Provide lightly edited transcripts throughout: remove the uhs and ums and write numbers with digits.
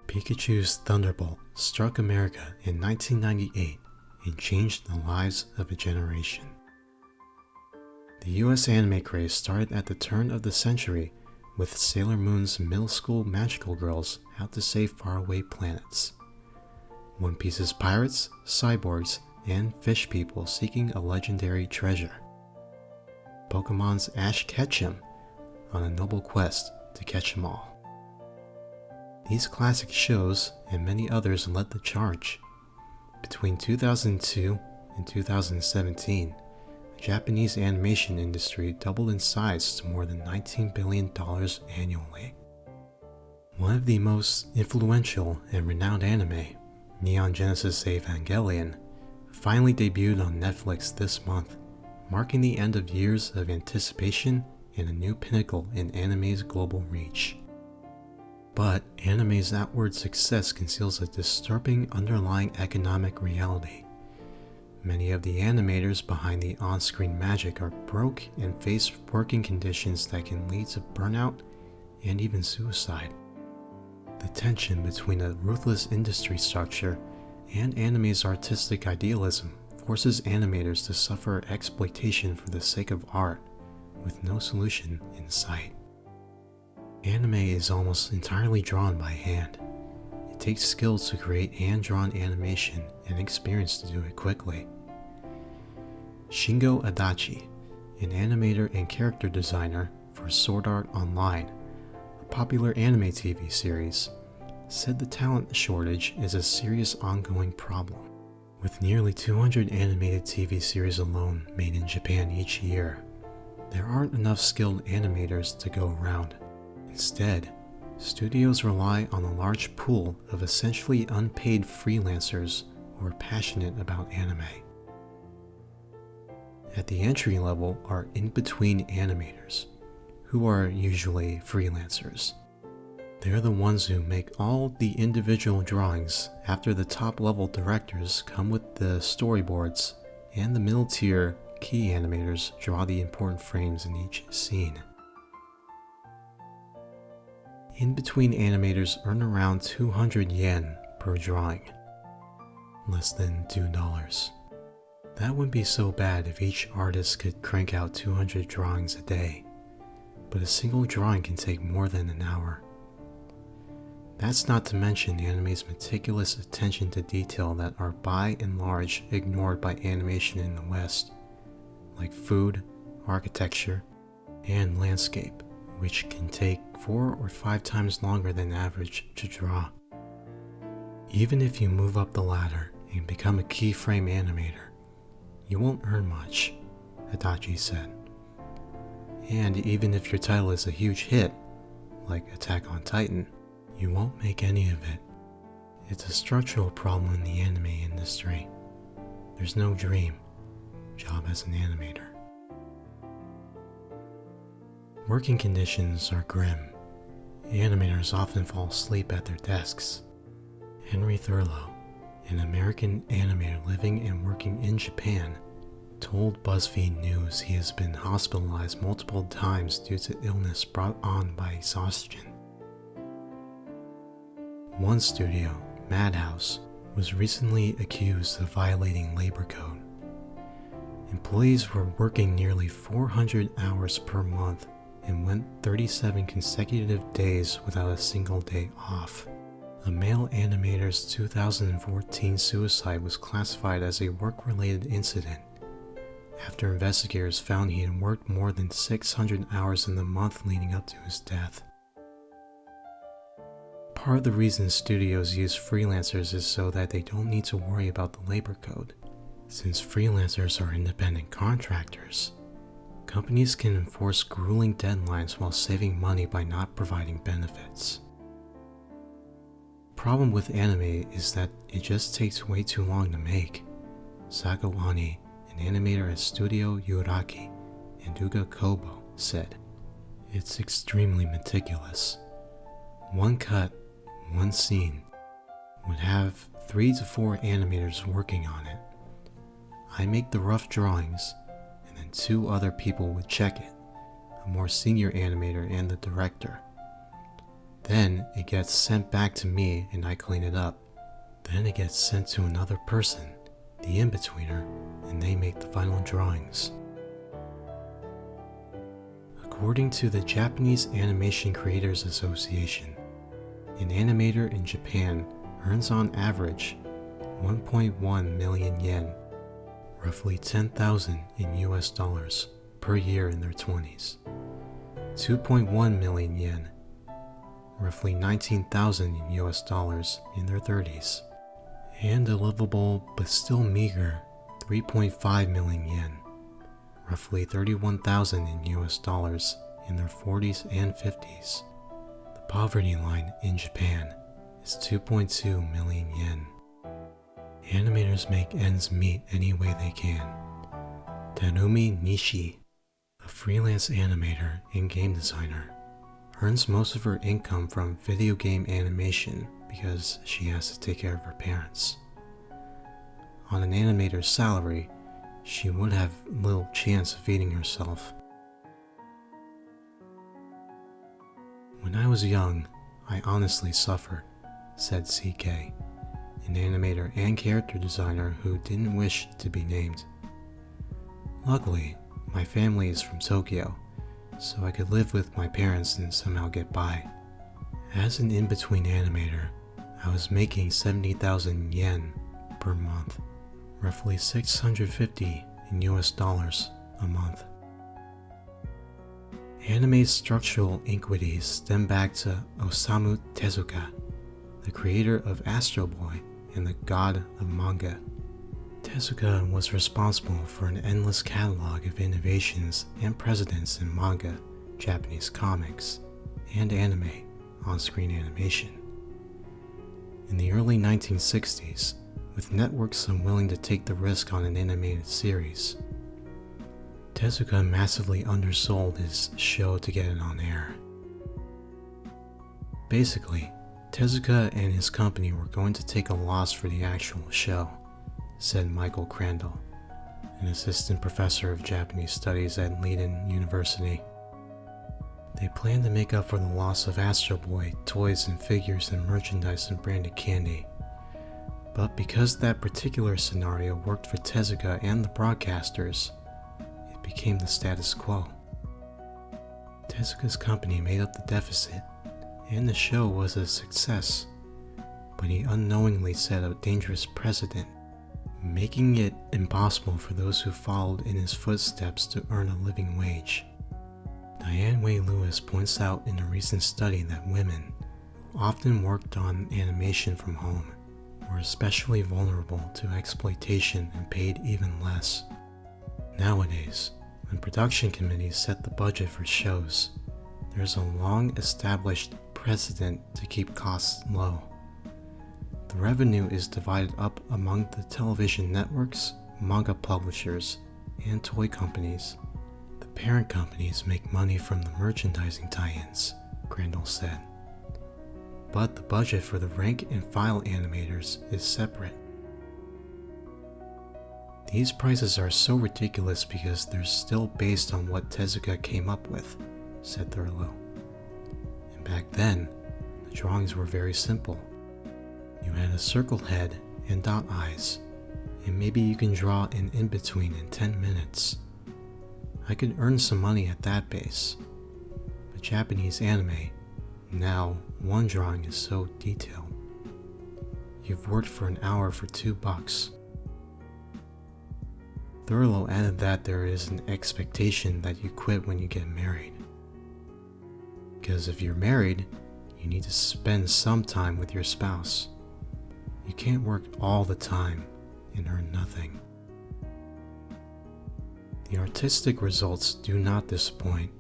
Pikachu's Thunderbolt struck America in 1998 and changed the lives of a generation. The US anime craze started at the turn of the century with Sailor Moon's middle school magical girls out to save faraway planets. One Piece's pirates, cyborgs, and fish people seeking a legendary treasure. Pokemon's Ash Ketchum on a noble quest to catch them all. These classic shows and many others led the charge. Between 2002 and 2017, the Japanese animation industry doubled in size to more than $19 billion annually. One of the most influential and renowned anime, Neon Genesis Evangelion, finally debuted on Netflix this month, marking the end of years of anticipation and a new pinnacle in anime's global reach. But anime's outward success conceals a disturbing underlying economic reality. Many of the animators behind the on-screen magic are broke and face working conditions that can lead to burnout and even suicide. The tension between a ruthless industry structure and anime's artistic idealism forces animators to suffer exploitation for the sake of art, with no solution in sight. Anime is almost entirely drawn by hand. It takes skill to create hand-drawn animation and experience to do it quickly. Shingo Adachi, an animator and character designer for Sword Art Online, a popular anime TV series, said the talent shortage is a serious ongoing problem. With nearly 200 animated TV series alone made in Japan each year, there aren't enough skilled animators to go around. Instead, studios rely on a large pool of essentially unpaid freelancers who are passionate about anime. At the entry level are in-between animators, who are usually freelancers. They're the ones who make all the individual drawings after the top-level directors come with the storyboards, and the middle-tier key animators draw the important frames in each scene. In-between animators earn around 200 yen per drawing, less than $2. That wouldn't be so bad if each artist could crank out 200 drawings a day, but a single drawing can take more than an hour. That's not to mention anime's meticulous attention to detail that are by and large ignored by animation in the West, like food, architecture, and landscape, which can take 4 or 5 times longer than average to draw. Even if you move up the ladder and become a keyframe animator, you won't earn much, Adachi said. And even if your title is a huge hit, like Attack on Titan, you won't make any of it. It's a structural problem in the anime industry. There's no dream job as an animator. Working conditions are grim. Animators often fall asleep at their desks. Henry Thurlow, an American animator living and working in Japan, told BuzzFeed News he has been hospitalized multiple times due to illness brought on by exhaustion. One studio, Madhouse, was recently accused of violating labor code. Employees were working nearly 400 hours per month and went 37 consecutive days without a single day off. A male animator's 2014 suicide was classified as a work-related incident after investigators found he had worked more than 600 hours in the month leading up to his death. Part of the reason studios use freelancers is so that they don't need to worry about the labor code. Since freelancers are independent contractors, companies can enforce grueling deadlines while saving money by not providing benefits. The problem with anime is that it just takes way too long to make. Sako Ani, an animator at Studio Yuraki and Duga Kobo, said, "It's extremely meticulous. One cut, one scene, would have 3 to 4 animators working on it. I make the rough drawings, and then 2 other people would check it, a more senior animator and the director. Then it gets sent back to me and I clean it up. Then it gets sent to another person, the in-betweener, and they make the final drawings. According to the Japanese Animation Creators Association, an animator in Japan earns on average 1.1 million yen, roughly 10,000 in US dollars, per year in their 20s, 2.1 million yen, roughly 19,000 in US dollars in their 30s, and a livable but still meager 3.5 million yen, roughly 31,000 in US dollars in their 40s and 50s. The poverty line in Japan is 2.2 million yen. Animators make ends meet any way they can. Terumi Nishi, a freelance animator and game designer, earns most of her income from video game animation because she has to take care of her parents. On an animator's salary, she would have little chance of feeding herself. When I was young, I honestly suffered, said CK, an animator and character designer who didn't wish to be named. Luckily, my family is from Tokyo, so I could live with my parents and somehow get by. As an in-between animator, I was making 70,000 yen per month, roughly 650 in US dollars a month. Anime's structural iniquities stem back to Osamu Tezuka, the creator of Astro Boy and the god of manga. Tezuka was responsible for an endless catalog of innovations and precedents in manga, Japanese comics, and anime on-screen animation. In the early 1960s, with networks unwilling to take the risk on an animated series, Tezuka massively undersold his show to get it on air. Basically, Tezuka and his company were going to take a loss for the actual show, said Michael Crandall, an assistant professor of Japanese studies at Leiden University. They planned to make up for the loss of Astro Boy toys and figures and merchandise and branded candy. But because that particular scenario worked for Tezuka and the broadcasters, it became the status quo. Tezuka's company made up the deficit, and the show was a success, but he unknowingly set a dangerous precedent, making it impossible for those who followed in his footsteps to earn a living wage. Diane Way Lewis points out in a recent study that women, who often worked on animation from home, were especially vulnerable to exploitation and paid even less. Nowadays, when production committees set the budget for shows, there's a long-established precedent to keep costs low. The revenue is divided up among the television networks, manga publishers, and toy companies. The parent companies make money from the merchandising tie-ins, Crandall said. But the budget for the rank and file animators is separate. These prices are so ridiculous because they're still based on what Tezuka came up with, said Thurlow. And back then, the drawings were very simple. You had a circle head and dot eyes, and maybe you can draw an in-between in 10 minutes. I could earn some money at that base. But Japanese anime, now one drawing is so detailed. You've worked for an hour for $2. Thurlow added that there is an expectation that you quit when you get married. Because if you're married, you need to spend some time with your spouse. You can't work all the time and earn nothing. The artistic results do not disappoint.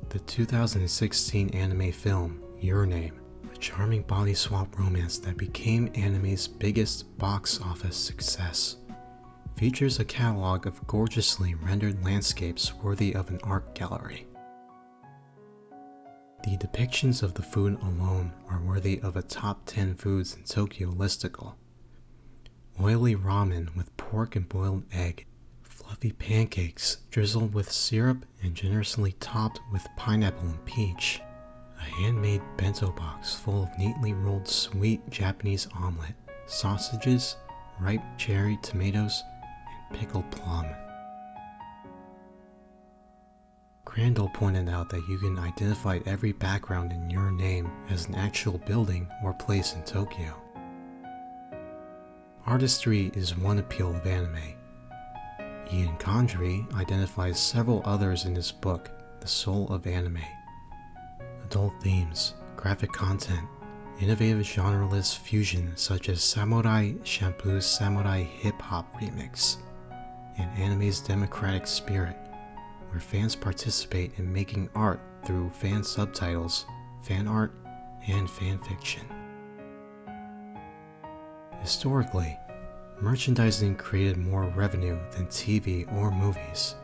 The 2016 anime film, Your Name, a charming body swap romance that became anime's biggest box office success, features a catalog of gorgeously rendered landscapes worthy of an art gallery. The depictions of the food alone are worthy of a top 10 foods in Tokyo listicle. Oily ramen with pork and boiled egg, fluffy pancakes drizzled with syrup and generously topped with pineapple and peach, A handmade bento box full of neatly rolled sweet Japanese omelet, sausages, ripe cherry tomatoes, and pickled plum. Crandall pointed out that you can identify every background in your name as an actual building or place in Tokyo. Artistry is one appeal of anime. Ian Condry identifies several others in his book, The Soul of Anime. Adult themes, graphic content, innovative genreless fusion such as Samurai Champloo's Samurai Hip Hop remix, and anime's democratic spirit, where fans participate in making art through fan subtitles, fan art, and fanfiction. Historically, merchandising created more revenue than TV or movies.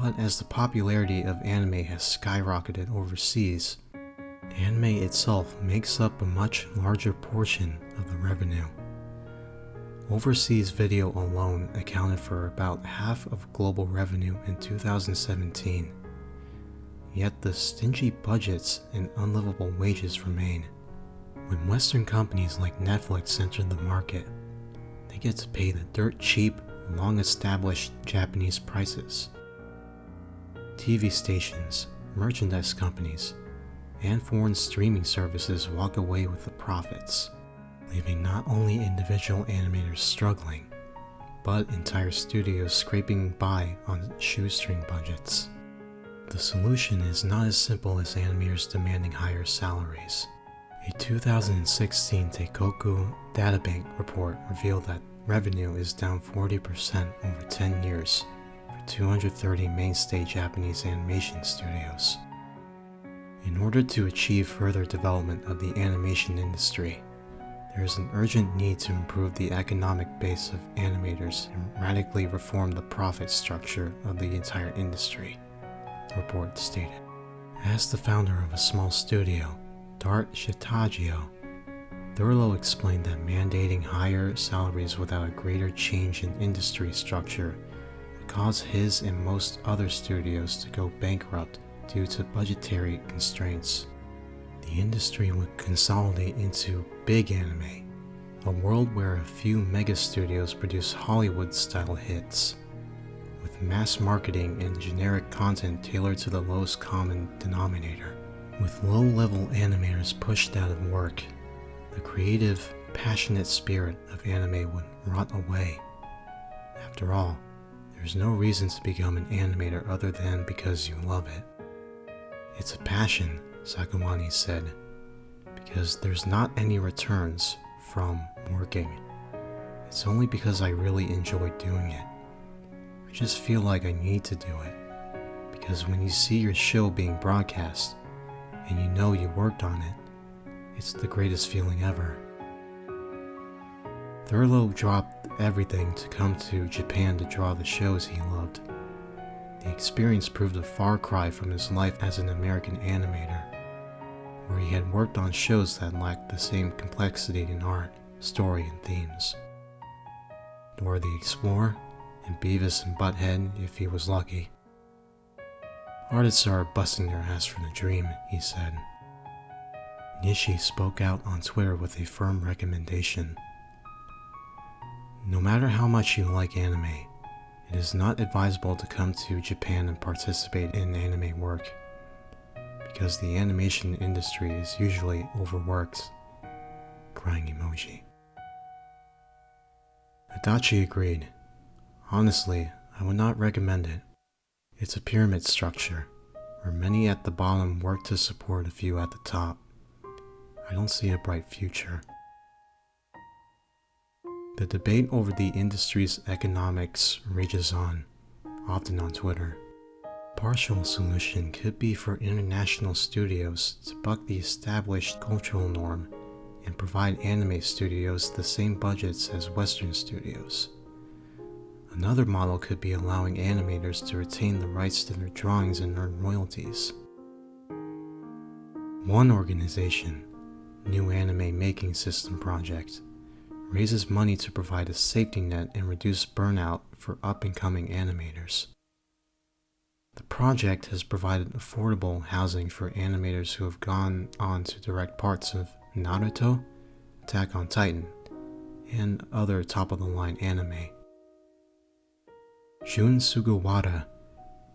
But as the popularity of anime has skyrocketed overseas, anime itself makes up a much larger portion of the revenue. Overseas video alone accounted for about half of global revenue in 2017. Yet the stingy budgets and unlivable wages remain. When Western companies like Netflix enter the market, they get to pay the dirt cheap, long-established Japanese prices. TV stations, merchandise companies, and foreign streaming services walk away with the profits, leaving not only individual animators struggling, but entire studios scraping by on shoestring budgets. The solution is not as simple as animators demanding higher salaries. A 2016 Teikoku Databank report revealed that revenue is down 40% over 10 years for 230 mainstay Japanese animation studios. In order to achieve further development of the animation industry, there is an urgent need to improve the economic base of animators and radically reform the profit structure of the entire industry, the report stated. As the founder of a small studio, Dart Shitagio, Thurlow explained that mandating higher salaries without a greater change in industry structure would cause his and most other studios to go bankrupt due to budgetary constraints. The industry would consolidate into big anime, a world where a few mega studios produce Hollywood-style hits, with mass marketing and generic content tailored to the lowest common denominator. With low-level animators pushed out of work, the creative, passionate spirit of anime would rot away. After all, there's no reason to become an animator other than because you love it. It's a passion, Sakawani said, because there's not any returns from working. It's only because I really enjoy doing it. I just feel like I need to do it, because when you see your show being broadcast, and you know you worked on it, it's the greatest feeling ever. Thurlow dropped everything to come to Japan to draw the shows he loved. The experience proved a far cry from his life as an American animator, where he had worked on shows that lacked the same complexity in art, story, and themes. Dora the Explorer, and Beavis and Butthead if he was lucky. Artists are busting their ass for the dream, he said. Nishi spoke out on Twitter with a firm recommendation. No matter how much you like anime, it is not advisable to come to Japan and participate in anime work, because the animation industry is usually overworked. Crying emoji. Adachi agreed. Honestly, I would not recommend it. It's a pyramid structure, where many at the bottom work to support a few at the top. I don't see a bright future. The debate over the industry's economics rages on, often on Twitter. A partial solution could be for international studios to buck the established cultural norm and provide anime studios the same budgets as Western studios. Another model could be allowing animators to retain the rights to their drawings and earn royalties. One organization, New Anime Making System Project, raises money to provide a safety net and reduce burnout for up-and-coming animators. The project has provided affordable housing for animators who have gone on to direct parts of Naruto, Attack on Titan, and other top-of-the-line anime. Jun Sugawara,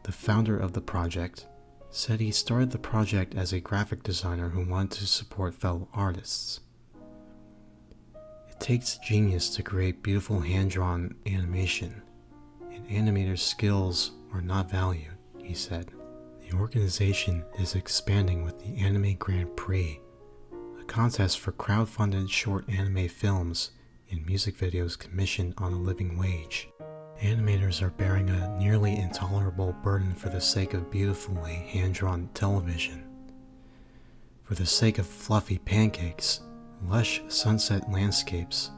the founder of the project, said he started the project as a graphic designer who wanted to support fellow artists. It takes genius to create beautiful hand-drawn animation, and animators' skills are not valued, he said. The organization is expanding with the Anime Grand Prix, a contest for crowd-funded short anime films and music videos commissioned on a living wage. Animators are bearing a nearly intolerable burden for the sake of beautifully hand-drawn television. For the sake of fluffy pancakes, lush sunset landscapes,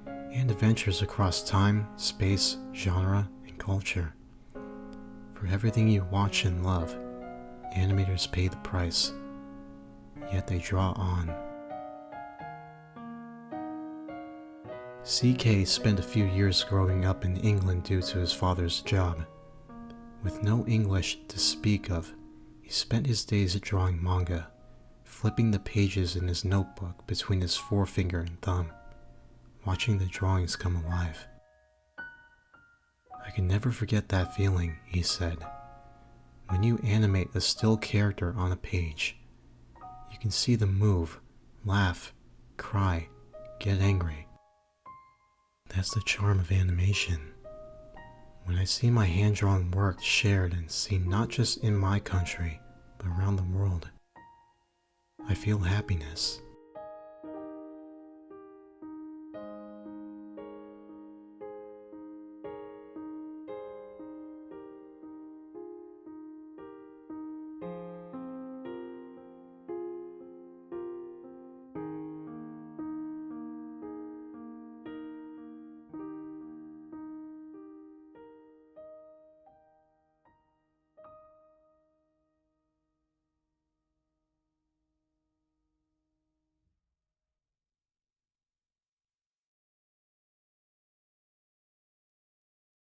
and adventures across time, space, genre, and culture. For everything you watch and love, animators pay the price, yet they draw on. CK spent a few years growing up in England due to his father's job. With no English to speak of, he spent his days drawing manga, flipping the pages in his notebook between his forefinger and thumb, watching the drawings come alive. I can never forget that feeling, he said. When you animate a still character on a page, you can see them move, laugh, cry, get angry. That's the charm of animation. When I see my hand-drawn work shared and seen not just in my country, but around the world, I feel happiness.